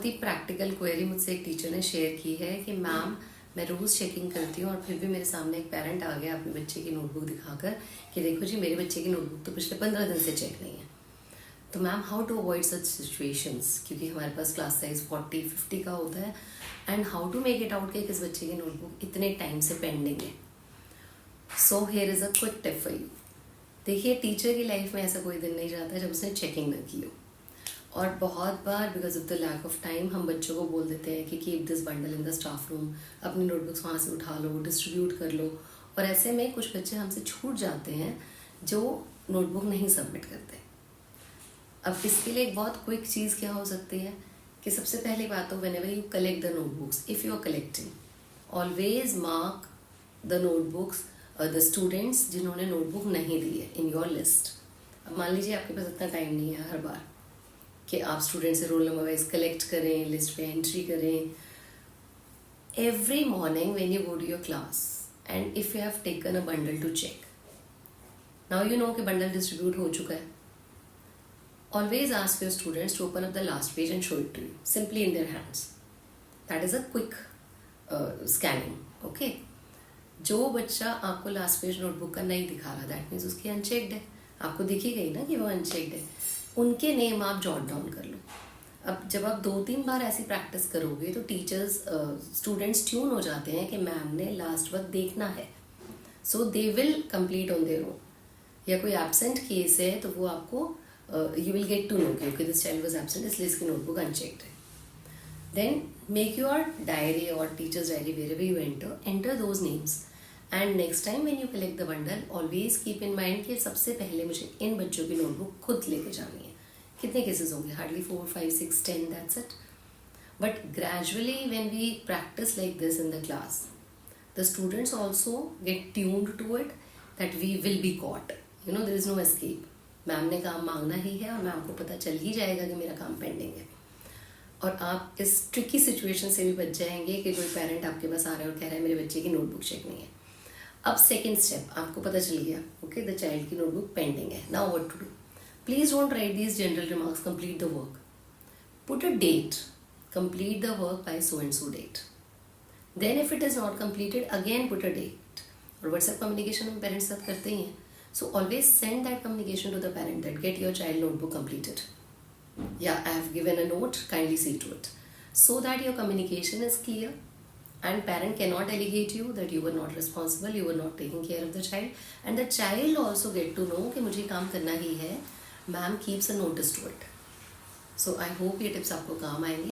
बहुत ही practical query मुझसे एक टीचर ने शेयर की है कि मैम मैं रोज़ चेकिंग करती हूँ और फिर भी मेरे सामने एक पेरेंट आ गया अपने बच्चे की नोटबुक दिखाकर कि देखो जी मेरे बच्चे की नोटबुक तो पिछले 15 दिन से चेक नहीं है। तो ma'am how to avoid such situations, क्योंकि हमारे पास क्लास साइज 40-50 का होता है, and how to make it out कि किस बच्चे की नोटबुक इतने टाइम से पेंडिंग है। So here is a quick tip for you. देखिए, टीचर की लाइफ में ऐसा कोई दिन नहीं जाता जब उसने चेकिंग ना की हो, और बहुत बार because of the lack of time हम बच्चों को बोल देते हैं कि keep this bundle in the staff room, अपनी नोटबुक्स वहाँ से उठा लो, डिस्ट्रीब्यूट कर लो, और ऐसे में कुछ बच्चे हमसे छूट जाते हैं जो नोटबुक नहीं सबमिट करते। अब इसके लिए एक बहुत क्विक चीज़ क्या हो सकती है कि सबसे पहली बात तो whenever you collect the notebooks, if you are collecting, always mark the notebooks the students जिन्होंने नोटबुक नहीं दी है इन योर लिस्ट। अब मान लीजिए आपके पास इतना टाइम नहीं है हर बार कि आप स्टूडेंट से रोल नंबर वाइज कलेक्ट करें, लिस्ट पे एंट्री करें। Every morning when you go to your class and if you have taken a bundle to check, now you know कि बंडल डिस्ट्रीब्यूट हो चुका है, always ask your students to open up the last page and show it to you simply in their hands. That is a quick scanning. Okay, जो बच्चा आपको last page notebook का नहीं दिखा रहा, दैट मीन्स उसकी अनचेक्ड है। आपको दिखी गई ना कि वो अनचेक्ड है, उनके नेम आप जॉट डाउन कर लो। अब जब आप 2-3 बार ऐसी प्रैक्टिस करोगे तो टीचर्स स्टूडेंट्स ट्यून हो जाते हैं कि मैम ने लास्ट वक्त देखना है, so they will complete on their own. या कोई एब्सेंट केस है तो वो आपको you will get to know कि okay this child was absent, इसलिए इसकी नोटबुक अनचेक्ड है। देन मेक योर डायरी और teachers diary wherever you enter those names, and next time when you collect the bundle always keep in mind कि सबसे पहले मुझे इन बच्चों की नोटबुक खुद लेके जानी है। कितने केसेस होंगे? Hardly 4, 5, 6, 10, that's it. But gradually when we practice like this in the class, the students also get tuned to it that we will be caught. You know, there is no escape. Ma'am ने काम मांगना ही है और ma'am को पता चल ही जाएगा कि मेरा काम पेंडिंग है। और आप इस ट्रिकी सिचुएशन से भी बच जाएंगे कि कोई पेरेंट आपके पास आ रहा है और कह रहा है मेरे बच्चे की नोटबुक चेक नहीं है। अब सेकेंड स्टेप, आपको पता चल गया ओके द चाइल्ड की नोटबुक पेंडिंग है। Now what to do? Please don't write these general remarks, complete the work, put a date, complete the work by so and so date. Then if it is not completed again put a date. और WhatsApp communication हम parents साथ करते ही हैं, so always send that communication to the parent that get your child notebook completed. Yeah, I have given a note, kindly see to it, so that your communication is clear and parent cannot allegate you that you were not responsible, you were not taking care of the child, and the child also get to know कि मुझे काम करना ही है, ma'am keeps a notice to it. So I hope ये tips आपको काम आएंगे।